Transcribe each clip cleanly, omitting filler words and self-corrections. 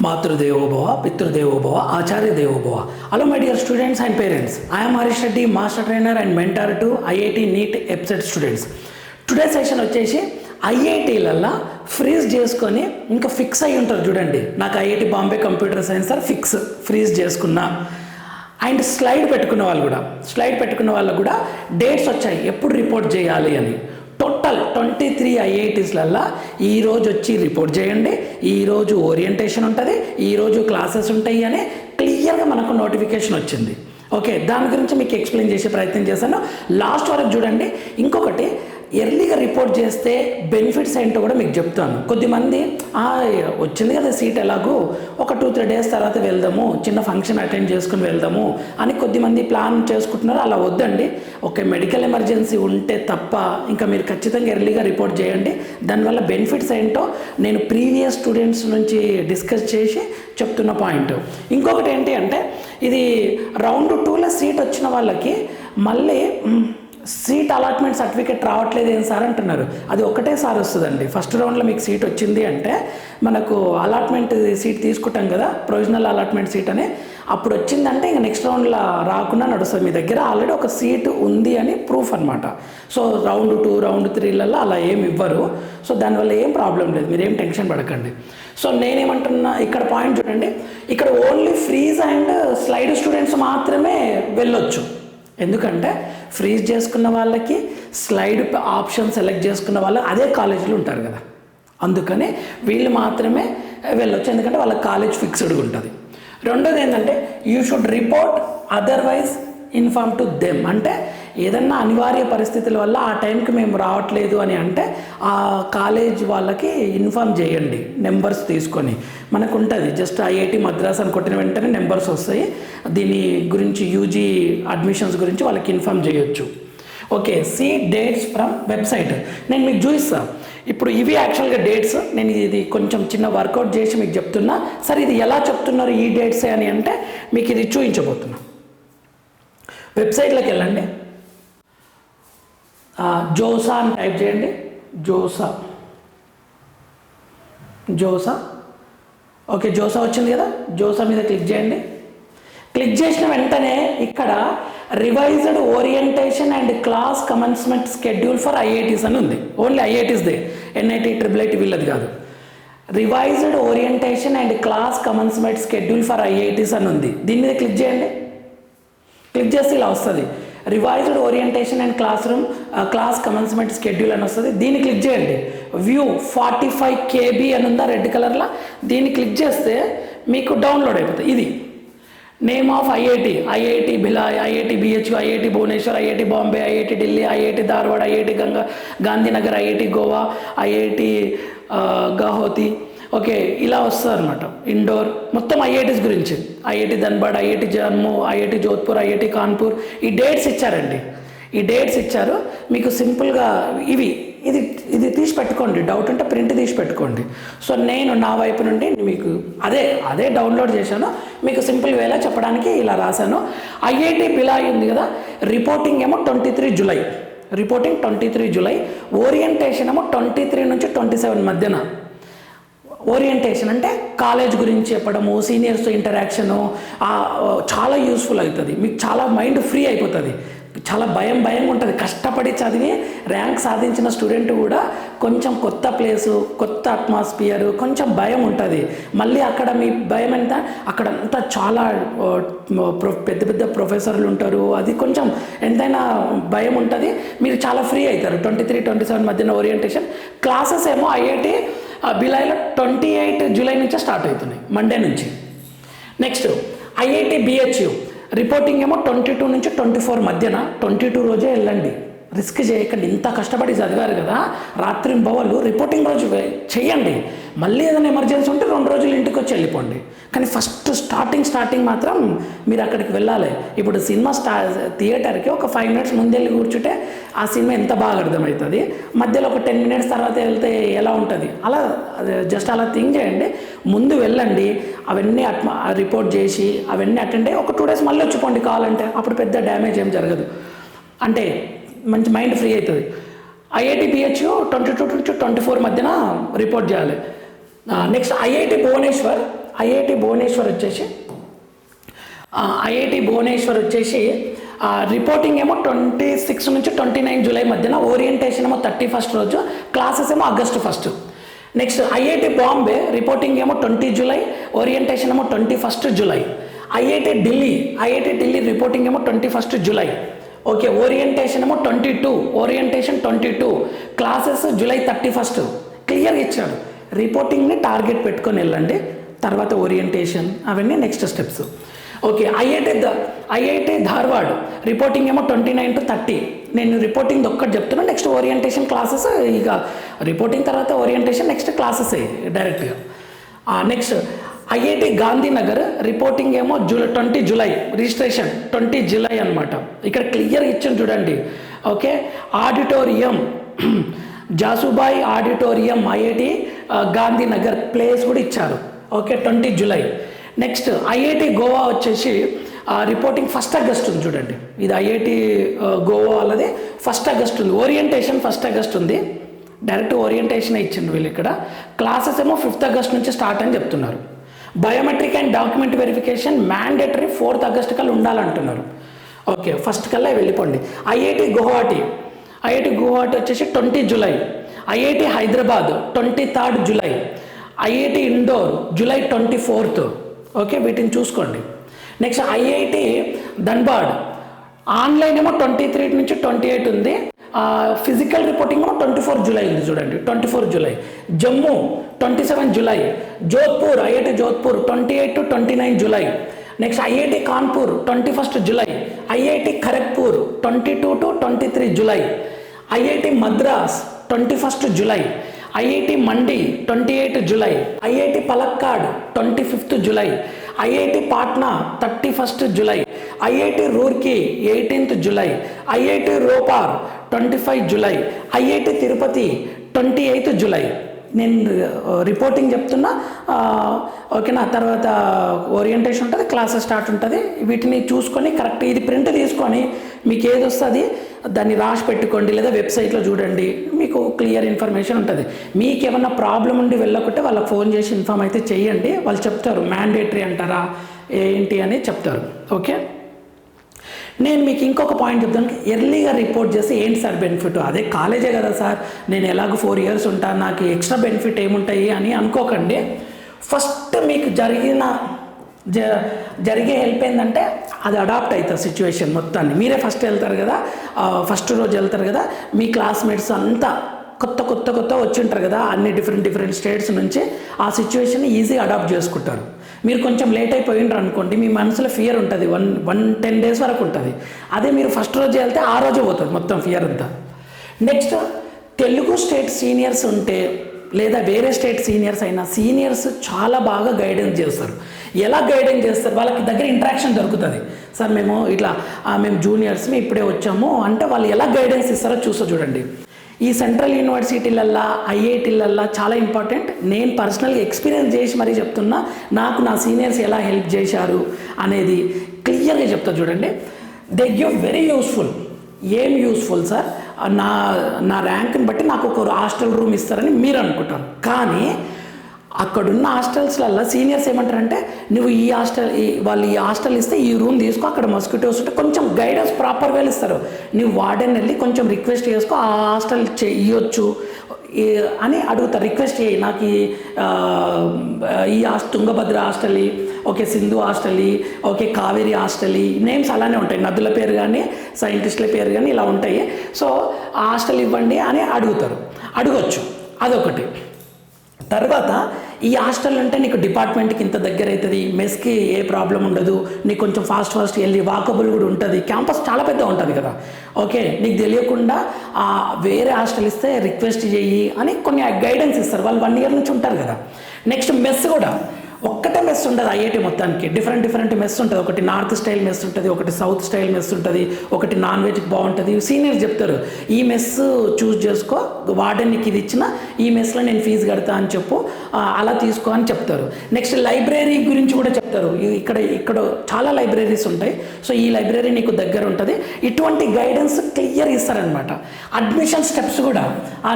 మాతృదేవోభవ, పితృదేవోభవ, ఆచార్య దేవోభవ. Hello my dear students and parents. I am Harish Reddy, master trainer and mentor to IIT NEET EPSET students. Today session వచ్చేసి ఐఐటీలల్లో freeze చేసుకొని ఇంకా fix అయ్యి ఉంటారు చూడండి. నాకు IIT Bombay computer science sir freeze చేసుకున్నా and slide పెట్టుకున్న వాళ్ళు కూడా డేట్స్ వచ్చాయి ఎప్పుడు రిపోర్ట్ చేయాలి అని. టోటల్ 23 ఐఐటీస్లల్లో ఈరోజు వచ్చి రిపోర్ట్ చేయండి, ఈరోజు ఓరియంటేషన్ ఉంటుంది, ఈరోజు క్లాసెస్ ఉంటాయి అని క్లియర్గా మనకు నోటిఫికేషన్ వచ్చింది. ఓకే, దాని గురించి మీకు ఎక్స్ప్లెయిన్ చేసే ప్రయత్నం చేశాను. లాస్ట్ వరకు చూడండి. ఇంకొకటి, ఎర్లీగా రిపోర్ట్ చేస్తే బెనిఫిట్స్ ఏంటో కూడా మీకు చెప్తాను. కొద్దిమంది వచ్చింది కదా సీట్, ఎలాగో ఒక 2-3 డేస్ తర్వాత వెళ్దాము, చిన్న ఫంక్షన్ అటెండ్ చేసుకుని వెళ్దాము అని కొద్దిమంది ప్లాన్ చేసుకుంటున్నారు. అలా వద్దండి. ఓకే, మెడికల్ ఎమర్జెన్సీ ఉంటే తప్ప ఇంకా మీరు ఖచ్చితంగా ఎర్లీగా రిపోర్ట్ చేయండి. దానివల్ల బెనిఫిట్స్ ఏంటో నేను ప్రీవియస్ స్టూడెంట్స్ నుంచి డిస్కస్ చేసి చెప్తున్న పాయింట్. ఇంకొకటి ఏంటి అంటే, ఇది రౌండ్ 2లో సీట్ వచ్చిన వాళ్ళకి మళ్ళీ సీట్ అలాట్మెంట్ సర్టిఫికేట్ రావట్లేదు ఏం సార్ అంటున్నారు. అది ఒకటేసారి వస్తుందండి. ఫస్ట్ రౌండ్లో మీకు సీట్ వచ్చింది అంటే మనకు అలాట్మెంట్ సీట్ తీసుకుంటాం కదా, ప్రొవిజనల్ అలాట్మెంట్ సీట్ అని, అప్పుడు వచ్చిందంటే ఇంకా నెక్స్ట్ రౌండ్లో రాకుండా నడుస్తుంది. మీ దగ్గర ఆల్రెడీ ఒక సీటు ఉంది అని ప్రూఫ్ అనమాట. సో రౌండ్ 2, రౌండ్ 3లలో అలా ఏమి ఇవ్వరు. సో దానివల్ల ఏం ప్రాబ్లం లేదు, మీరేం టెన్షన్ పడకండి. సో నేనేమంటున్నా, ఇక్కడ పాయింట్ చూడండి, ఇక్కడ only freeze and slide students మాత్రమే వెళ్ళొచ్చు. ఎందుకంటే ఫ్రీజ్ చేసుకున్న వాళ్ళకి, స్లైడ్ ఆప్షన్ సెలెక్ట్ చేసుకున్న వాళ్ళు అదే కాలేజీలో ఉంటారు కదా, అందుకని వీళ్ళు మాత్రమే వెళ్ళొచ్చు. ఎందుకంటే వాళ్ళ కాలేజ్ ఫిక్స్డ్గా ఉంటుంది. రెండోది ఏంటంటే, you should report otherwise inform to them. అంటే ఏదన్నా అనివార్య పరిస్థితుల వల్ల ఆ టైంకి మేము రావట్లేదు అని అంటే ఆ కాలేజ్ వాళ్ళకి ఇన్ఫార్మ్ చేయండి, నెంబర్స్ తీసుకొని. మనకు ఉంటుంది జస్ట్ ఐఐటి మద్రాస్ అని కొట్టిన వెంటనే నెంబర్స్ వస్తాయి. దీని గురించి యూజీ అడ్మిషన్స్ గురించి వాళ్ళకి ఇన్ఫార్మ్ చేయొచ్చు. Okay, see dates from website. నేను మీకు చూపిస్తాను. ఇప్పుడు ఇవి యాక్చువల్గా డేట్స్. నేను ఇది కొంచెం చిన్న వర్కౌట్ చేసి మీకు చెప్తున్నా. సరే, ఇది ఎలా చెప్తున్నారు ఈ డేట్సే అని అంటే మీకు ఇది చూపించబోతున్నా. వెబ్సైట్లోకి వెళ్ళండి, జోసా అని టైప్ చేయండి. జోసా. ఓకే, జోసా వచ్చింది కదా, జోసా మీద క్లిక్ చేయండి. క్లిక్ చేసిన వెంటనే ఇక్కడ revised orientation and class commencement schedule for IITs అని ఉంది. ఓన్లీ ఐఐటీస్దే, ఎన్ఐటి, ట్రిపుల్ వీళ్ళది కాదు. Revised orientation and class commencement schedule for IITs అని ఉంది. దీని మీద క్లిక్ చేయండి. క్లిక్ చేస్తే ఇలా వస్తుంది, revised orientation and class commencement schedule అని వస్తుంది. దీన్ని క్లిక్ చేయండి. వ్యూ 45 KB అని ఉందా రెడ్ కలర్లో, దీన్ని క్లిక్ చేస్తే మీకు డౌన్లోడ్ అయిపోతుంది. ఇది name of IIT Bhilai, IIT BHU, IIT Bhubaneswar, IIT Bombay, IIT Delhi, IIT Dharwad, IIT Gandhinagar, IIT Goa, IIT Gauhati. Okay, ఇలా వస్తుంది అనమాట. ఇండోర్ మొత్తం ఐఐటీస్ గురించి, IIT Dhanbad, IIT Jammu, IIT Jodhpur, IIT Kanpur. ఈ డేట్స్ ఇచ్చారండి, ఈ డేట్స్ ఇచ్చారు. మీకు సింపుల్గా ఇది తీసి పెట్టుకోండి, డౌట్ ఉంటే ప్రింట్ తీసి పెట్టుకోండి. సో నేను నా వైపు నుండి మీకు అదే డౌన్లోడ్ చేశాను. మీకు సింపుల్ వేలా చెప్పడానికి ఇలా రాశాను. ఐఐటి భిలాయ్ ఉంది కదా, రిపోర్టింగ్ ఏమో 23 జూలై, రిపోర్టింగ్ 23 జూలై. ఓరియంటేషన్ ఏమో 23 నుంచి 27 మధ్యన. ఓరియంటేషన్ అంటే కాలేజ్ గురించి చెప్పడము, సీనియర్స్తో ఇంటరాక్షను, చాలా యూస్ఫుల్ అవుతుంది. మీకు చాలా మైండ్ ఫ్రీ అయిపోతుంది. చాలా భయం ఉంటుంది. కష్టపడి చదివి ర్యాంక్ సాధించిన స్టూడెంట్ కూడా కొంచెం కొత్త ప్లేసు, కొత్త అట్మాస్ఫియర్, కొంచెం భయం ఉంటుంది. మళ్ళీ అక్కడ మీ భయం ఎంత, అక్కడంతా చాలా పెద్ద ప్రొఫెసర్లు ఉంటారు, అది కొంచెం ఎంతైనా భయం ఉంటుంది. మీరు చాలా ఫ్రీ అవుతారు. 23-27 మధ్యన ఓరియంటేషన్. క్లాసెస్ ఏమో ఐఐటి భిలాయ్లో 28 జూలై నుంచే స్టార్ట్ అవుతున్నాయి, మండే నుంచి. నెక్స్ట్ ఐఐటి బిహెచ్యు రిపోర్టింగ్ ఏమో 22 నుంచి 24 మధ్యన. 22 రోజే వెళ్ళండి, రిస్క్ చేయకండి. ఇంత కష్టపడి చదివారు కదా, రాత్రింబవళ్ళు రిపోర్టింగ్ రోజు చేయండి. మళ్ళీ ఏదైనా ఎమర్జెన్సీ ఉంటే 2 రోజులు ఇంటికి వచ్చి వెళ్ళిపోండి. కానీ ఫస్ట్ స్టార్టింగ్ మాత్రం మీరు అక్కడికి వెళ్ళాలి. ఇప్పుడు సినిమా థియేటర్కి ఒక 5 మినిట్స్ ముందెళ్ళి కూర్చుంటే ఆ సినిమా ఎంత బాగా అర్థమవుతుంది. మధ్యలో ఒక 10 మినిట్స్ తర్వాత వెళ్తే ఎలా ఉంటుంది, అలా జస్ట్ అలా థింక్ చేయండి. ముందు వెళ్ళండి, అవన్నీ రిపోర్ట్ చేసి అవన్నీ అటెండ్ అయ్యి ఒక 2 డేస్ మళ్ళీ వచ్చిపోండి కావాలంటే. అప్పుడు పెద్ద డ్యామేజ్ ఏం జరగదు, అంటే మంచి మైండ్ ఫ్రీ అవుతుంది. ఐఐటి బిహెచ్యు 22 నుంచి 24 మధ్యన రిపోర్ట్ చేయాలి. Next IIT Bhubaneswar IIT Bhubaneswar వచ్చేసి రిపోర్టింగ్ ఏమో 26 నుంచి 29 జూలై మధ్యన, ఓరియంటేషన్ ఏమో 31st రోజు, క్లాసెస్ ఏమో August 1st. Next IIT Bombay reporting ఏమో 20 జూలై, ఓరియంటేషన్ ఏమో 21st July. IIT Delhi reporting ఏమో 21st జూలై. ఓకే, ఓరియంటేషన్ ఏమో 22, క్లాసెస్ జూలై 31st. క్లియర్గా ఇచ్చాడు. రిపోర్టింగ్ని టార్గెట్ పెట్టుకొని వెళ్ళండి, తర్వాత ఓరియంటేషన్ అవన్నీ next steps. Okay, IIT Dharwad reporting ఏమో 29 to 30. నేను రిపోర్టింగ్ ఒక్కటి చెప్తున్నాను, నెక్స్ట్ ఓరియంటేషన్ క్లాసెస్. ఇక రిపోర్టింగ్ తర్వాత ఓరియంటేషన్, నెక్స్ట్ క్లాసెస్ డైరెక్ట్గా. నెక్స్ట్ ఐఐటి గాంధీనగర్ రిపోర్టింగ్ ఏమో 20 జూలై, రిజిస్ట్రేషన్ 20 జూలై అనమాట. ఇక్కడ క్లియర్గా ఇచ్చాను చూడండి. Okay, auditorium Jasubai auditorium IIT Gandhinagar place కూడా ఇచ్చారు. Okay, 20 July. Next IIT Goa వచ్చేసి రిపోర్టింగ్ 1 ఆగస్ట్ ఉంది చూడండి. ఇది ఐఐటి గోవా వాళ్ళది 1 ఆగస్ట్ ఉంది. ఓరియంటేషన్ 1 ఆగస్ట్ ఉంది. డైరెక్ట్ ఓరియంటేషన్ ఇచ్చింది వీళ్ళు. ఇక్కడ క్లాసెస్ ఏమో 5th ఆగస్ట్ నుంచి స్టార్ట్ అని చెప్తున్నారు. Biometric and document verification mandatory 4th August కల్లా ఉండాలంటున్నారు. ఓకే, ఫస్ట్ కల్లా వెళ్ళిపోండి. ఐఐటి గువాహటి వచ్చేసి 20 July. IIT Hyderabad 23rd July. IIT Indore July 24th. Okay, వీటిని చూసుకోండి. నెక్స్ట్ ఐఐటి ధన్బాద్ ఆన్లైన్ ఏమో 23 నుంచి 28 ఉంది. ఫిజికల్ రిపోర్టింగ్ ఏమో 24 జూలై ఉంది చూడండి, 24 July. Jammu 27 July. Jodhpur IIT Jodhpur 28 to 29 July. Next IIT Kanpur 21st July. IIT Kharagpur 22 to 23 July. IIT Madras 21st July. IIT mandi 28 July. IIT Palakkad 25th July. IIT Patna 31st July. IIT Roorkee 18th July. IIT Ropar 25 July. IIT Tirupati 28th July. నేను reporting చెప్తున్నా, ఓకేనా. తర్వాత orientation ఉంటుంది, classes start ఉంటుంది. వీటిని చూసుకొని correct ఇది print తీసుకొని మీకు ఏది వస్తుంది దాన్ని రాసి పెట్టుకోండి, లేదా వెబ్సైట్లో చూడండి, మీకు క్లియర్ ఇన్ఫర్మేషన్ ఉంటుంది. మీకు ఏమన్నా ప్రాబ్లం ఉండి వెళ్ళకుంటే వాళ్ళకి ఫోన్ చేసి ఇన్ఫామ్ అయితే చేయండి, వాళ్ళు చెప్తారు మ్యాండేటరీ అంటారా ఏంటి అని చెప్తారు. ఓకే, నేను మీకు ఇంకొక పాయింట్ చెప్తాను. ఎర్లీగా రిపోర్ట్ చేస్తే ఏంటి సార్ బెనిఫిట్? అదే కాలేజే కదా సార్, నేను ఎలాగో 4 years ఉంటాను, నాకు ఎక్స్ట్రా బెనిఫిట్ ఏముంటాయి అని అనుకోకండి. ఫస్ట్ మీకు జరిగే హెల్ప్ ఏంటంటే అది అడాప్ట్ అవుతుంది సిచ్యువేషన్ మొత్తాన్ని. మీరే ఫస్ట్ వెళ్తారు కదా, ఫస్ట్ రోజు వెళ్తారు కదా, మీ క్లాస్మేట్స్ అంతా కొత్త వచ్చి ఉంటారు కదా, అన్ని డిఫరెంట్ స్టేట్స్ నుంచి. ఆ సిచ్యువేషన్ని ఈజీగా అడాప్ట్ చేసుకుంటారు. మీరు కొంచెం లేట్ అయిపోయినారు అనుకోండి, మీ మనసులో ఫియర్ ఉంటుంది, 10 days వరకు ఉంటుంది. అదే మీరు ఫస్ట్ రోజు వెళ్తే ఆ రోజే పోతుంది మొత్తం ఫియర్ అంతా. నెక్స్ట్ తెలుగు స్టేట్ సీనియర్స్ ఉంటే లేదా వేరే స్టేట్ సీనియర్స్ అయినా, సీనియర్స్ చాలా బాగా గైడెన్స్ చేస్తారు. ఎలా గైడెన్స్ చేస్తారు? వాళ్ళకి దగ్గర ఇంటరాక్షన్ దొరుకుతుంది. సార్ మేము మేము జూనియర్స్ ఇప్పుడే వచ్చాము అంటే వాళ్ళు ఎలా గైడెన్స్ ఇస్తారో చూడండి. ఈ సెంట్రల్ యూనివర్సిటీలల్లో ఐఐటీలల్లో చాలా ఇంపార్టెంట్. నేను పర్సనల్గా ఎక్స్పీరియన్స్ చేసి మరీ చెప్తున్నా, నాకు నా సీనియర్స్ ఎలా హెల్ప్ చేశారు అనేది క్లియర్గా చెప్తా చూడండి. They give very useful. ఏం యూస్ఫుల్ సార్? నా ర్యాంక్ని బట్టి నాకు ఒక హాస్టల్ రూమ్ ఇస్తారని మీరు అనుకుంటారు, కానీ అక్కడున్న హాస్టల్స్లలో సీనియర్స్ ఏమంటారంటే, నువ్వు వాళ్ళు ఈ హాస్టల్ ఇస్తే ఈ రూమ్ తీసుకో, అక్కడ మస్కిటోస్ ఉంటే కొంచెం గైడెన్స్ ప్రాపర్గా ఇస్తారు. నువ్వు వార్డెన్ వెళ్ళి కొంచెం రిక్వెస్ట్ చేసుకో, ఆ హాస్టల్ ఇవ్వచ్చు అని అడుగుతారు. రిక్వెస్ట్ చేయి, నాకు ఈ Tungabhadra hostel, okay Sindhu hostel, okay Kaveri hostel, names అలానే ఉంటాయి, నదుల పేరు కానీ సైంటిస్టుల పేరు కానీ ఇలా ఉంటాయి. సో ఆ హాస్టల్ ఇవ్వండి అని అడగొచ్చు. అదొకటి. తర్వాత ఈ హాస్టల్ అంటే నీకు డిపార్ట్మెంట్కి ఇంత దగ్గర అవుతుంది, మెస్కి ఏ ప్రాబ్లం ఉండదు, నీకు కొంచెం ఫాస్ట్ వెళ్ళి వాకబుల్ కూడా ఉంటుంది, క్యాంపస్ చాలా పెద్ద ఉంటుంది కదా. ఓకే, నీకు తెలియకుండా వేరే హాస్టల్ ఇస్తే రిక్వెస్ట్ చెయ్యి అని కొన్ని గైడెన్స్ ఇస్తారు. వాళ్ళు 1 year నుంచి ఉంటారు కదా. నెక్స్ట్ మెస్ కూడా ఒక్కటే మెస్ ఉండదు ఐఐటి మొత్తానికి, డిఫరెంట్ మెస్ ఉంటుంది. ఒకటి నార్త్ స్టైల్ మెస్ ఉంటుంది, ఒకటి సౌత్ స్టైల్ మెస్ ఉంటుంది, ఒకటి నాన్ వెజ్కి బాగుంటుంది. సీనియర్స్ చెప్తారు, ఈ మెస్ చూస్ చేసుకో, వార్డెన్కి ఇది ఇచ్చిన ఈ మెస్లో నేను ఫీజు కడతా అని చెప్పు, అలా తీసుకో అని చెప్తారు. నెక్స్ట్ లైబ్రరీ గురించి కూడా చెప్తారు. ఇక్కడ చాలా లైబ్రరీస్ ఉంటాయి, సో ఈ లైబ్రరీ నీకు దగ్గర ఉంటుంది. ఇటువంటి గైడెన్స్ క్లియర్ ఇస్తారనమాట. అడ్మిషన్ స్టెప్స్ కూడా,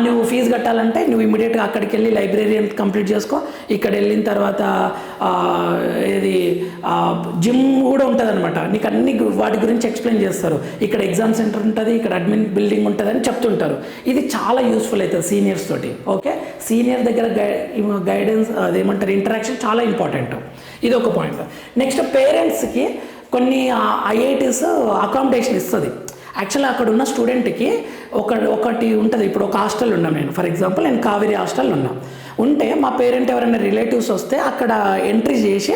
నువ్వు ఫీజు కట్టాలంటే నువ్వు ఇమీడియట్గా అక్కడికి వెళ్ళి లైబ్రరీ కంప్లీట్ చేసుకో, ఇక్కడ వెళ్ళిన తర్వాత ఇది జిమ్ కూడా ఉంటుంది అనమాట. నీకు అన్ని వాటి గురించి ఎక్స్ప్లెయిన్ చేస్తారు. ఇక్కడ ఎగ్జామ్ సెంటర్ ఉంటుంది, ఇక్కడ అడ్మిన్ బిల్డింగ్ ఉంటుంది అని చెప్తుంటారు. ఇది చాలా యూస్ఫుల్ అవుతుంది సీనియర్స్ తోటి. ఓకే, సీనియర్ దగ్గర గైడెన్స్ అదేమంటారు ఇంటరాక్షన్ చాలా ఇంపార్టెంట్. ఇది ఒక పాయింట్. నెక్స్ట్ పేరెంట్స్కి కొన్ని ఐఐటీస్ అకామిడేషన్ ఇస్తుంది. యాక్చువల్లీ అక్కడ ఉన్న స్టూడెంట్కి ఒకటి ఉంటుంది. ఇప్పుడు ఒక హాస్టల్ ఉన్నాను నేను, ఫర్ ఎగ్జాంపుల్ నేను కావేరీ హాస్టల్ ఉంటే మా పేరెంట్ ఎవరైనా రిలేటివ్స్ వస్తే అక్కడ ఎంట్రీ చేసి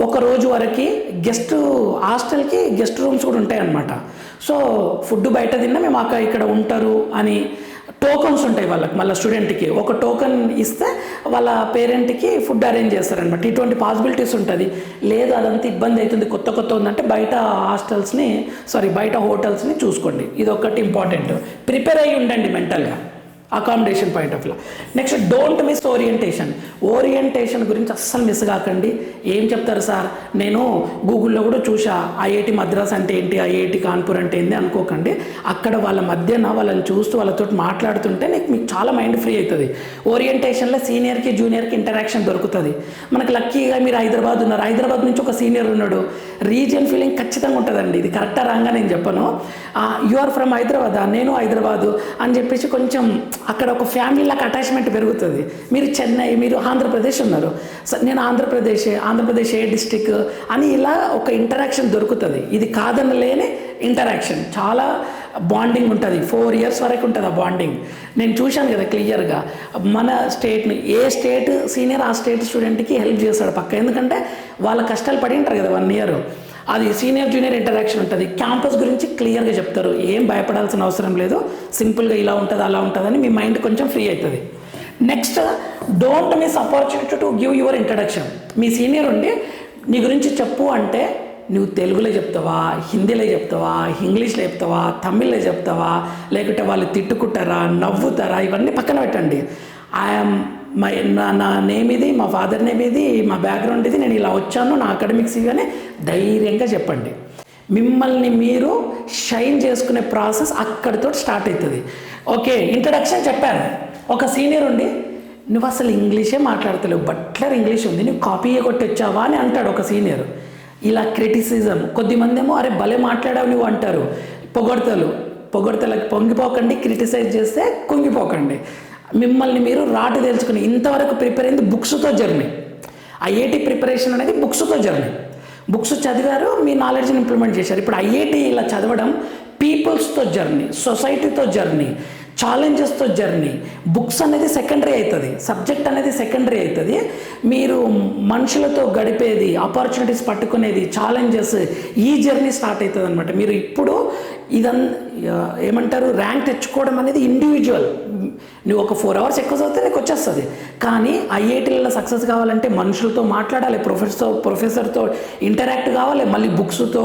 ఒక రోజు వరకు హాస్టల్కి గెస్ట్ రూమ్స్ కూడా ఉంటాయి అన్నమాట. సో ఫుడ్ బయట తిన్నా మేము ఇక్కడ ఉంటారు అని టోకన్స్ ఉంటాయి వాళ్ళకి. మళ్ళీ స్టూడెంట్కి ఒక టోకన్ ఇస్తే వాళ్ళ పేరెంట్కి ఫుడ్ అరేంజ్ చేస్తారనమాట. ఇటువంటి పాసిబిలిటీస్ ఉంటుంది. లేదు అదంతా ఇబ్బంది అవుతుంది, కొత్త ఉందంటే బయట బయట హోటల్స్ని చూసుకోండి. ఇది ఒకటి ఇంపార్టెంట్. ప్రిపేర్ అయ్యి ఉండండి మెంటల్గా accommodation point of view. Next don't miss orientation గురించి అస్సలు మిస్ కాకండి. ఏం చెప్తారు సార్, నేను గూగుల్లో కూడా చూసా ఐఐటి మద్రాస్ అంటే ఏంటి, ఐఐటి కాన్పూర్ అంటే ఏంటి అనుకోకండి. అక్కడ వాళ్ళ మధ్యన వాళ్ళని చూస్తూ వాళ్ళతో మాట్లాడుతుంటే మీకు చాలా మైండ్ ఫ్రీ అవుతుంది. ఓరియంటేషన్లో సీనియర్కి జూనియర్కి ఇంటరాక్షన్ దొరుకుతుంది. మనకు లక్కీగా మీరు హైదరాబాద్ ఉన్నారు, హైదరాబాద్ నుంచి ఒక సీనియర్ ఉన్నాడు, రీజియన్ ఫీలింగ్ ఖచ్చితంగా ఉంటుందండి. ఇది కరెక్టా రాంగా నేను చెప్పను. యు ఆర్ ఫ్రమ్ హైదరాబాద్, నేను హైదరాబాదు అని చెప్పేసి కొంచెం అక్కడ ఒక ఫ్యామిలీలకు అటాచ్మెంట్ పెరుగుతుంది. మీరు చెన్నై, మీరు ఆంధ్రప్రదేశ్ ఉన్నారు, నేను ఆంధ్రప్రదేశ్ ఏ డిస్టిక్ అని ఇలా ఒక ఇంటరాక్షన్ దొరుకుతుంది. ఇది కాదనలేని ఇంటరాక్షన్, చాలా బాండింగ్ ఉంటుంది. 4 years వరకు ఉంటుంది ఆ బాండింగ్. నేను చూశాను కదా క్లియర్గా. మన స్టేట్ని ఏ స్టేట్ సీనియర్ ఆ స్టేట్ స్టూడెంట్కి హెల్ప్ చేస్తాడు పక్క. ఎందుకంటే వాళ్ళ కష్టాలు పడి ఉంటారు కదా 1 year. అది సీనియర్ జూనియర్ ఇంటరాక్షన్ ఉంటుంది. క్యాంపస్ గురించి క్లియర్గా చెప్తారు. ఏం భయపడాల్సిన అవసరం లేదు. సింపుల్గా ఇలా ఉంటుంది అలా ఉంటుందని మీ మైండ్ కొంచెం ఫ్రీ అవుతుంది. Next don't miss opportunity to give your introduction. Me senior ఉండి నీ గురించి చెప్పు అంటే నువ్వు తెలుగులో చెప్తావా, హిందీలో చెప్తావా, ఇంగ్లీష్లో చెప్తావా, తమిళ్లో చెప్తావా, లేకుంటే వాళ్ళు తిట్టుకుంటారా, నవ్వుతారా, ఇవన్నీ పక్కన పెట్టండి. నా నేమ్ ఇది, మా ఫాదర్ నేమ్ ఇది, మా బ్యాక్గ్రౌండ్ ఇది, నేను ఇలా వచ్చాను, నా అకాడమిక్స్ ఇవన్నీ ధైర్యంగా చెప్పండి. మిమ్మల్ని మీరు షైన్ చేసుకునే ప్రాసెస్ అక్కడితో స్టార్ట్ అవుతుంది. ఓకే, ఇంట్రడక్షన్ చెప్పాను. ఒక సీనియర్ ఉండి నువ్వు అసలు ఇంగ్లీషే మాట్లాడతలేవు, బట్లర్ ఇంగ్లీష్ ఉంది, నువ్వు కాపీ కొట్టొచ్చావా అని అంటాడు ఒక సీనియర్. ఇలా క్రిటిసిజం. కొద్దిమంది ఏమో అరే భలే మాట్లాడావు నువ్వు అంటారు. పొగడ్తలకు పొంగిపోకండి, క్రిటిసైజ్ చేస్తే కుంగిపోకండి. మిమ్మల్ని మీరు రాటు తెలుసుకుని ఇంతవరకు ప్రిపేర్ అయింది బుక్స్తో జర్నీ. ఐఐటి ప్రిపరేషన్ అనేది బుక్స్తో జర్నీ. బుక్స్ చదివారు, మీ నాలెడ్జ్ని ఇంప్లిమెంట్ చేశారు. ఇప్పుడు ఐఐటి ఇలా చదవడం పీపుల్స్తో జర్నీ, సొసైటీతో జర్నీ, ఛాలెంజెస్తో జర్నీ. బుక్స్ అనేది సెకండరీ అవుతుంది, సబ్జెక్ట్ అనేది సెకండరీ అవుతుంది. మీరు మనుషులతో గడిపేది, ఆపర్చునిటీస్ పట్టుకునేది, ఛాలెంజెస్, ఈ జర్నీ స్టార్ట్ అవుతుంది అనమాట. మీరు ఇప్పుడు ఏమంటారు ర్యాంక్ తెచ్చుకోవడం అనేది ఇండివిజువల్. నువ్వు ఒక 4 hours ఎక్కువ చదివితే నీకు వచ్చేస్తుంది. కానీ ఐఐటీలలో సక్సెస్ కావాలంటే మనుషులతో మాట్లాడాలి, ప్రొఫెసర్తో ఇంటరాక్ట్ కావాలి, మళ్ళీ బుక్స్తో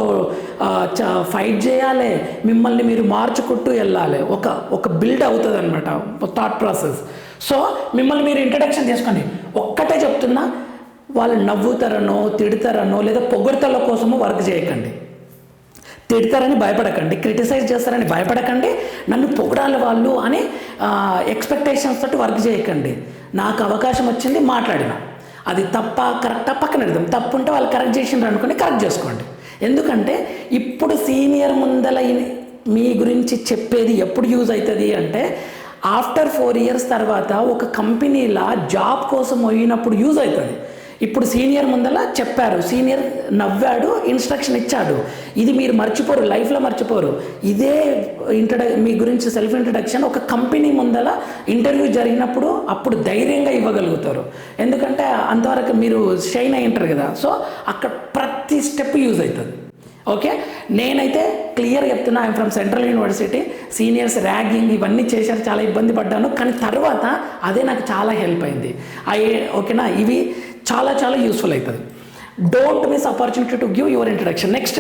ఫైట్ చేయాలి, మిమ్మల్ని మీరు మార్చుకుంటూ వెళ్ళాలి. ఒక బిల్డ్ అవుతుంది అనమాట థాట్ ప్రాసెస్. సో మిమ్మల్ని మీరు ఇంట్రడక్షన్ చేసుకోండి. ఒక్కటే చెప్తున్నా, వాళ్ళు నవ్వుతారనో తిడతారనో లేదా పొగడ్తల కోసమో వర్క్ చేయకండి. తిడతారని భయపడకండి, క్రిటిసైజ్ చేస్తారని భయపడకండి, నన్ను పొగడాలి వాళ్ళు అని ఎక్స్పెక్టేషన్స్ తోటి వర్క్ చేయకండి. నాకు అవకాశం వచ్చింది, మాట్లాడిన, అది తప్ప కరెక్టా పక్కన పెడదాం. తప్పు ఉంటే వాళ్ళు కరెక్ట్ చేసిండ్రు అనుకుని కరెక్ట్ చేసుకోండి. ఎందుకంటే ఇప్పుడు సీనియర్ ముందల మీ గురించి చెప్పేది ఎప్పుడు యూజ్ అవుతుంది అంటే ఆఫ్టర్ 4 years తర్వాత ఒక కంపెనీలా జాబ్ కోసం పోయినప్పుడు యూజ్ అవుతుంది. ఇప్పుడు సీనియర్ ముందల చెప్పారు, సీనియర్ నవ్వాడు, ఇన్స్ట్రక్షన్ ఇచ్చాడు, ఇది మీరు మర్చిపోరు, లైఫ్లో మర్చిపోరు. ఇదే మీ గురించి సెల్ఫ్ ఇంట్రడక్షన్ ఒక కంపెనీ ముందల ఇంటర్వ్యూ జరిగినప్పుడు అప్పుడు ధైర్యంగా ఇవ్వగలుగుతారు. ఎందుకంటే అంతవరకు మీరు షైన్ అయి ఉంటారు కదా. సో అక్కడ ప్రతి స్టెప్ యూజ్ అవుతుంది. ఓకే, నేనైతే క్లియర్ చెప్తున్నా, I'm from central university. Seniors ragging ఇవన్నీ చేశారు, చాలా ఇబ్బంది పడ్డాను. కానీ తర్వాత అదే నాకు చాలా హెల్ప్ అయింది. ఓకేనా, ఇవి చాలా చాలా యూస్ఫుల్ అవుతుంది. Don't miss opportunity to give your introduction. Next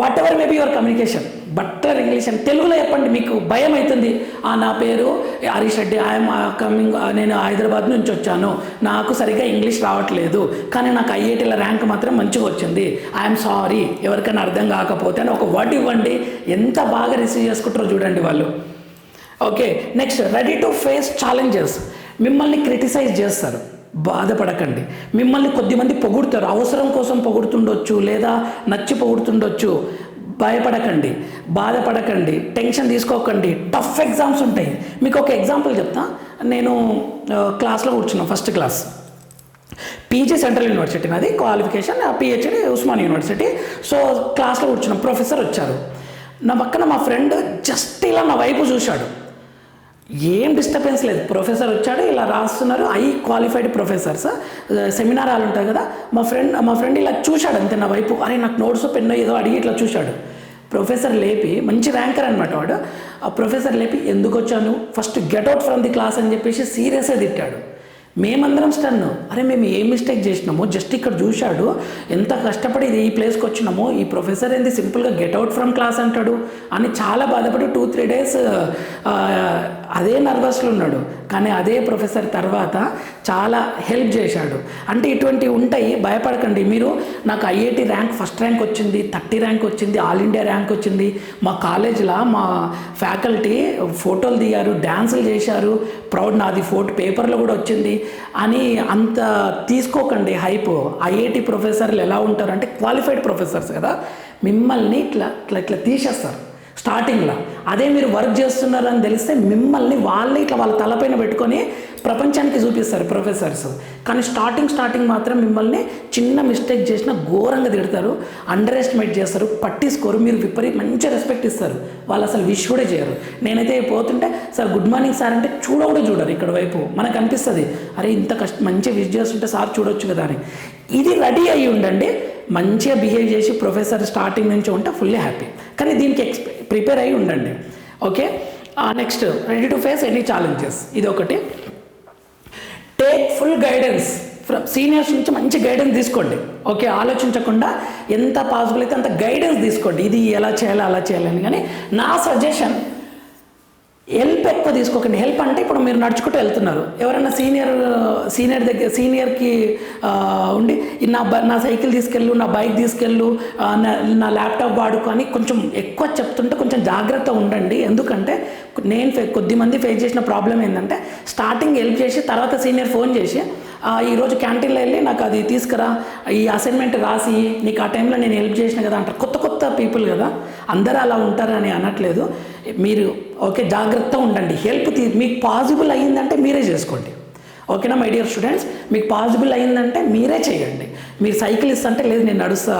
what ever maybe your communication, butter English అని తెలుగులో చెప్పండి. మీకు భయం అవుతుంది, నా పేరు హరీష్ రెడ్డి, ఐఎమ్ కమింగ్, నేను హైదరాబాద్ నుంచి వచ్చాను, నాకు సరిగ్గా ఇంగ్లీష్ రావట్లేదు, కానీ నాకు ఐఐటీల ర్యాంక్ మాత్రం మంచిగా వచ్చింది, ఐఎమ్ సారీ, ఎవరికైనా అర్థం కాకపోతే అని ఒక వర్డ్ ఇవ్వండి. ఎంత బాగా రిసీవ్ చేసుకుంటారో చూడండి వాళ్ళు. Okay, next ready to face challenges. మిమ్మల్ని క్రిటిసైజ్ చేస్తారు, బాధపడకండి. మిమ్మల్ని కొద్దిమంది పొగుడుతారు, అవసరం కోసం పొగుడుతుండొచ్చు, లేదా నచ్చి పొగుడుతుండొచ్చు. భయపడకండి, బాధపడకండి, టెన్షన్ తీసుకోకండి. టఫ్ ఎగ్జామ్స్ ఉంటాయి. మీకు ఒక ఎగ్జాంపుల్ చెప్తా. నేను క్లాస్లో కూర్చున్నాను, first class, PG central university, నాది qualification, PhD Osman university. So క్లాస్లో కూర్చున్నాం, ప్రొఫెసర్ వచ్చారు. నా పక్కన మా ఫ్రెండ్ జస్ట్ ఇలా నా వైపు చూశాడు. ఏం డిస్టర్బెన్స్ లేదు, ప్రొఫెసర్ వచ్చాడు, ఇలా రాస్తున్నారు, క్వాలిఫైడ్ ప్రొఫెసర్స్, సెమినార్ హాల్ ఉంటాయి కదా. మా ఫ్రెండ్ ఇలా చూశాడు అంతే నా వైపు. అరే నాకు నోట్స్ పెన్ను ఏదో అడిగి ఇట్లా చూశాడు. ప్రొఫెసర్ లేపి, మంచి ర్యాంకర్ అనమాట వాడు, ఆ ప్రొఫెసర్ లేపి ఎందుకు వచ్చాను, first get out from the class అని చెప్పేసి సీరియస్గా తిట్టాడు. మేమందరం స్టన్. అరే మేము ఏం మిస్టేక్ చేసినాము, జస్ట్ ఇక్కడ చూశాడు, ఎంత కష్టపడి ఈ ప్లేస్కి వచ్చినాము, ఈ ప్రొఫెసర్ ఏంది సింపుల్గా గెట్ అవుట్ ఫ్రమ్ క్లాస్ అంటాడు అని చాలా బాధపడి 2-3 డేస్ అదే నర్వస్లో ఉన్నాడు. కానీ అదే ప్రొఫెసర్ తర్వాత చాలా హెల్ప్ చేశాడు. అంటే ఇటువంటివి ఉంటాయి, భయపడకండి. మీరు నాకు ఐఐటి ర్యాంక్ ఫస్ట్ ర్యాంక్ వచ్చింది, 30 ర్యాంక్ వచ్చింది, ఆల్ ఇండియా ర్యాంక్ వచ్చింది, మా కాలేజ్లో మా ఫ్యాకల్టీ ఫోటోలు దిగారు, డ్యాన్సులు చేశారు, ప్రౌడ్, నాది ఫోటో పేపర్లో కూడా వచ్చింది అని అంత తీసుకోకండి హైప్. ఐఐటి ప్రొఫెసర్లు ఎలా ఉంటారు అంటే క్వాలిఫైడ్ ప్రొఫెసర్స్ కదా, మిమ్మల్ని ఇట్లా ఇట్లా ఇట్లా తీసేస్తారు స్టార్టింగ్లో. అదే మీరు వర్క్ చేస్తున్నారు అని తెలిస్తే మిమ్మల్ని వాళ్ళే ఇట్లా వాళ్ళ తలపైన పెట్టుకొని ప్రపంచానికి చూపిస్తారు ప్రొఫెసర్స్. కానీ స్టార్టింగ్ మాత్రం మిమ్మల్ని చిన్న మిస్టేక్ చేసినా ఘోరంగా తిడతారు, అండర్ ఎస్టిమేట్ చేస్తారు, పట్టించుకోరు. మీరు మంచి రెస్పెక్ట్ ఇస్తారు, వాళ్ళు అసలు విష్ కూడా చేయరు. నేనైతే పోతుంటే సార్ గుడ్ మార్నింగ్ సార్ అంటే కూడా చూడరు. ఇక్కడ వైపు మనకు అనిపిస్తుంది, అరే ఇంత మంచిగా విష్ చేస్తుంటే సార్ చూడొచ్చు కదా అని. ఇది రెడీ అయ్యి ఉండండి, మంచిగా బిహేవ్ చేసి ప్రొఫెసర్ స్టార్టింగ్ నుంచి ఉంటే ఫుల్లీ హ్యాపీ. కానీ దీనికి ప్రిపేర్ అయ్యి ఉండండి. Okay, next ready to face any challenges. ఇది ఒకటి. Take full guidance from seniors నుంచి, మంచి గైడెన్స్ తీసుకోండి. ఓకే, ఆలోచించకుండా ఎంత పాసిబుల్ అయితే అంత గైడెన్స్ తీసుకోండి, ఇది ఎలా చేయాలి అలా చేయాలని. కానీ నా సజెషన్, హెల్ప్ ఎక్కువ తీసుకోకండి. హెల్ప్ అంటే ఇప్పుడు మీరు నడుచుకుంటూ వెళ్తున్నారు, ఎవరైనా సీనియర్కి ఉండి నా సైకిల్ తీసుకెళ్ళు, నా బైక్ తీసుకెళ్ళు, నా ల్యాప్టాప్ వాడుకో అని కొంచెం ఎక్కువ చెప్తుంటే కొంచెం జాగ్రత్తగా ఉండండి. ఎందుకంటే నేను కొద్దిమంది ఫేస్ చేసిన ప్రాబ్లం ఏంటంటే, స్టార్టింగ్ హెల్ప్ చేసి తర్వాత సీనియర్ ఫోన్ చేసి ఈరోజు క్యాంటీన్లో వెళ్ళి నాకు అది తీసుకురా, ఈ అసైన్మెంట్ రాసి నీకు ఆ టైంలో నేను హెల్ప్ చేసిన కదా అంటారు. కొత్త పీపుల్ కదా, అందరూ అలా ఉంటారని అనట్లేదు. మీరు ఓకే జాగ్రత్తగా ఉండండి. హెల్ప్ మీకు పాసిబుల్ అయ్యిందంటే మీరే చేసుకోండి. ఓకేనా మై డియర్ స్టూడెంట్స్, మీకు పాసిబుల్ అయ్యిందంటే మీరే చేయండి. మీరు సైకిల్ ఇస్తుంటే లేదు నేను నడుస్తా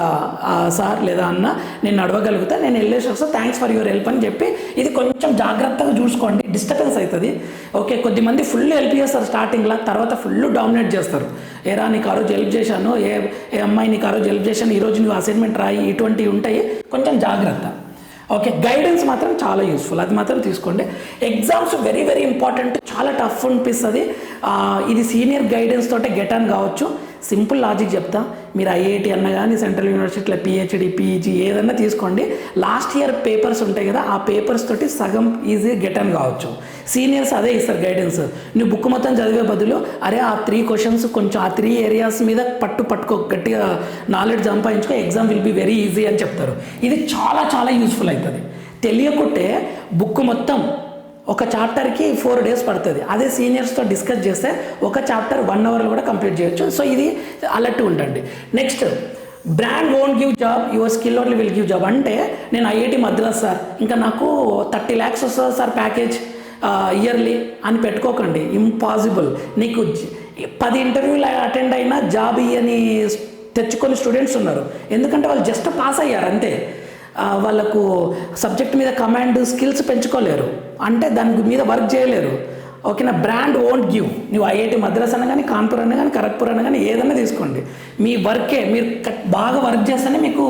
సార్ లేదా అన్న నేను నడవగలుగుతా, నేను వెళ్ళేసి వస్తా, థ్యాంక్స్ ఫర్ యువర్ హెల్ప్ అని చెప్పి ఇది కొంచెం జాగ్రత్తగా చూసుకోండి. డిస్టర్బెన్స్ అవుతుంది. ఓకే, కొద్దిమంది ఫుల్ హెల్ప్ చేస్తారు స్టార్టింగ్లో, తర్వాత ఫుల్ డామినేట్ చేస్తారు. ఏరా నీకు ఆ రోజు హెల్ప్ చేశాను, ఏ అమ్మాయి నీకు ఆ రోజు హెల్ప్ చేశాను, ఈరోజు నువ్వు అసైన్మెంట్ రాయి, ఇటువంటివి ఉంటాయి, కొంచెం జాగ్రత్త. ఓకే, గైడెన్స్ మాత్రం చాలా యూస్ఫుల్, అది మాత్రం తీసుకోండి. ఎగ్జామ్స్ వెరీ ఇంపార్టెంట్, చాలా టఫ్ అనిపిస్తుంది. ఇది సీనియర్ గైడెన్స్ తోటే గెట్ ఆన్ కావచ్చు. సింపుల్ లాజిక్ చెప్తా, మీరు ఐఐటి అన్న కానీ సెంట్రల్ యూనివర్సిటీలో పిహెచ్డి పీజీ ఏదన్నా తీసుకోండి, లాస్ట్ ఇయర్ పేపర్స్ ఉంటాయి కదా, ఆ పేపర్స్ తోటి సగం ఈజీ గెట్ ఆన్ కావచ్చు. సీనియర్స్ అదే ఇస్తారు గైడెన్స్. నువ్వు బుక్ మొత్తం చదివే బదులు అరే ఆ 3 క్వశ్చన్స్ కొంచెం ఆ 3 ఏరియాస్ మీద పట్టుకో, గట్టిగా నాలెడ్జ్ సంపాదించుకో, exam will be very easy అని చెప్తారు. ఇది చాలా యూస్ఫుల్ అవుతుంది. తెలియకుంటే బుక్ మొత్తం ఒక చాప్టర్కి 4 డేస్ పడుతుంది. అదే సీనియర్స్తో డిస్కస్ చేస్తే ఒక చాప్టర్ 1 అవర్లో కూడా కంప్లీట్ చేయొచ్చు. సో ఇది అలర్ట్ ఉండండి. Next, brand won't give job, your skill only will give job. అంటే నేను ఐఐటి మద్రాస్ సార్, ఇంకా నాకు 30 lakhs వస్తుంది సార్ ప్యాకేజ్ ఇయర్లీ అని పెట్టుకోకండి. ఇంపాసిబుల్. నీకు 10 ఇంటర్వ్యూలు అటెండ్ అయినా జాబ్ ఇయని తెచ్చుకొని స్టూడెంట్స్ ఉన్నారు. ఎందుకంటే వాళ్ళు జస్ట్ పాస్ అయ్యారు అంతే, వాళ్ళకు సబ్జెక్ట్ మీద కమాండ్ స్కిల్స్ పెంచుకోలేరు, అంటే దాని మీద వర్క్ చేయలేరు. ఓకేనా, బ్రాండ్ వోంట్ గివ్. నువ్వు ఐఐటి మద్రాస్ అన్న కానీ, కాన్పూర్ అన్న కానీ, ఖరగ్పూర్ అన్న కానీ ఏదైనా తీసుకోండి, మీ వర్కే మీరు బాగా వర్క్ చేస్తేనే మీకు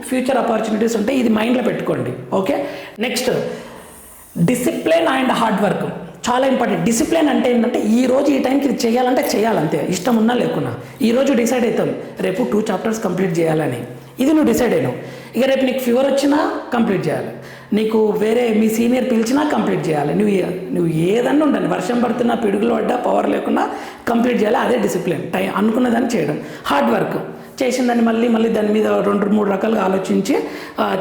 ఫ్యూచర్ ఆపర్చునిటీస్ ఉంటాయి. ఇది మైండ్లో పెట్టుకోండి. Okay, next, discipline and hard work చాలా ఇంపార్టెంట్. డిసిప్లిన్ అంటే ఏంటంటే ఈరోజు ఈ టైంకి ఇది చేయాలంటే చేయాలంతే, ఇష్టం ఉన్నా లేకున్నా. ఈరోజు డిసైడ్ అవుతాం రేపు 2 chapters కంప్లీట్ చేయాలని, ఇది నువ్వు డిసైడ్ అయినావు. ఇక రేపు నీకు ఫీవర్ వచ్చినా కంప్లీట్ చేయాలి, నీకు వేరే మీ సీనియర్ పిలిచినా కంప్లీట్ చేయాలి, నువ్వు ఏదన్నా ఉండండి, వర్షం పడుతున్నా, పిడుగులు పడ్డా, పవర్ లేకున్నా కంప్లీట్ చేయాలి. అదే డిసిప్లిన్. అనుకున్న దాన్ని చేయడం. హార్డ్ వర్క్ చేసిన దాన్ని మళ్ళీ దాని మీద 2-3 రకాలుగా ఆలోచించి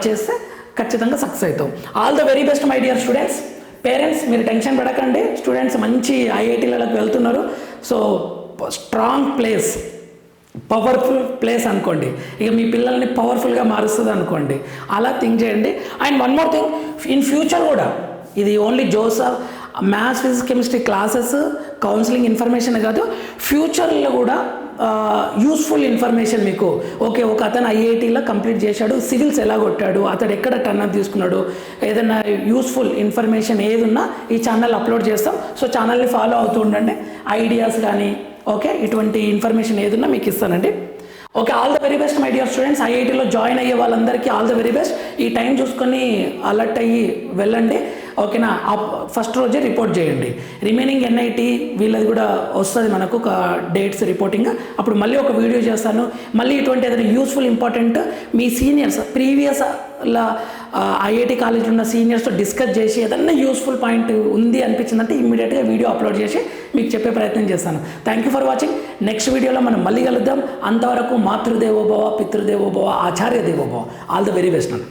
చేస్తే ఖచ్చితంగా సక్సెస్ అవుతాం. All the very best my dear students. Parents మీరు టెన్షన్ పడకండి, స్టూడెంట్స్ మంచి ఐఐటీలకు వెళ్తున్నారు. So strong place, powerful place అనుకోండి. ఇక మీ పిల్లల్ని పవర్ఫుల్గా మారుస్తుంది అనుకోండి. అలా థింక్ చేయండి. And one more thing, in future కూడా ఇది only Joseph maths, physics, chemistry classes, counselling information కాదు, ఫ్యూచర్లో కూడా యూస్ఫుల్ ఇన్ఫర్మేషన్ మీకు. ఓకే, ఒక అతను ఐఐటీలో కంప్లీట్ చేశాడు, సివిల్స్ ఎలా కొట్టాడు, అతడు ఎక్కడ టర్న్ తీసుకున్నాడు, ఏదైనా యూస్ఫుల్ ఇన్ఫర్మేషన్ ఏది ఉన్నా ఈ ఛానల్ అప్లోడ్ చేస్తాం. సో ఛానల్ని ఫాలో అవుతూ ఉండండి. ఐడియాస్ కానీ ఓకే ఇటువంటి ఇన్ఫర్మేషన్ ఏదున్నా మీకు ఇస్తానండి. Okay, all the very best my dear students. ఐఐటీలో జాయిన్ అయ్యే వాళ్ళందరికీ ఆల్ ద వెరీ బెస్ట్. ఈ టైం చూసుకొని అలర్ట్ అయ్యి వెళ్ళండి. ఓకేనా, ఫస్ట్ రోజే రిపోర్ట్ చేయండి. రిమైనింగ్ ఎన్ఐటి వీళ్ళది కూడా వస్తుంది మనకు ఒక డేట్స్ రిపోర్టింగ్. అప్పుడు మళ్ళీ ఒక వీడియో చేస్తాను. మళ్ళీ ఇటువంటి ఏదైనా యూస్ఫుల్ ఇంపార్టెంట్ మీ సీనియర్స్ ప్రీవియస్ ఐఐటి కాలేజీలో ఉన్న సీనియర్స్తో డిస్కస్ చేసి ఏదైనా యూస్ఫుల్ పాయింట్ ఉంది అనిపించిందంటే ఇమ్మీడియట్గా వీడియో అప్లోడ్ చేసి మీకు చెప్పే ప్రయత్నం చేస్తాను. Thank you for watching. Next వీడియోలో మనం మళ్ళీ కలుద్దాం. అంతవరకు మాతృదేవోభవ, పితృదేవోభవ, ఆచార్య దేవోభవ. ఆల్ ద వెరీ బెస్ట్ అండి.